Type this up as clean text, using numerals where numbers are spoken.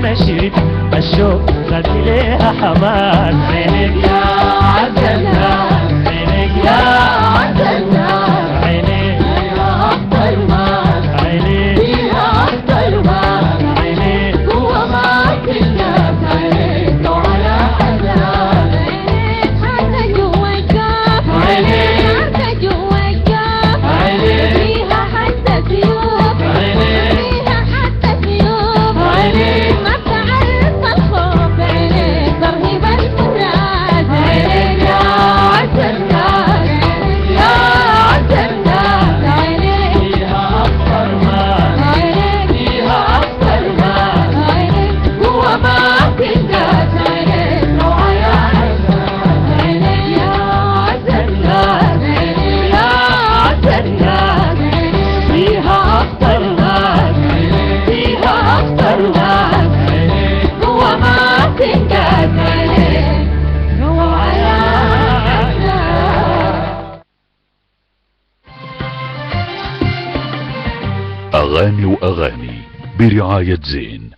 مشيت الشوق خد ليها حمال. عينيك يا عالجنان، عينيك يا عالجنان، عينيك فيها أفضل مال، عينيك فيها أفضل مال، عينيك هو ما تنام، عينيك وعلى حنان، عينيك حتى جوا الكاف، عينيك حتى جوا الكاف، عينيك فيها حتى سيوف، عينيك فيها حتى سيوف، عينيك ما بتعرف الخوف، عينيك ترهيب المراد. عينيك يا عالجنان، يا عالجنان، عينيك فيها أفضل مال، عينيك فيها أفضل مال، عينيك هو ما تنداس، عينيك روعة يا حنان، عينيك يا عالجنان، يا عالجنان، فيها أفضل مال، فيها أفضل مال، هو ما تنداس، عينيك روعة يا حنان. أغاني وأغاني برعاية زين.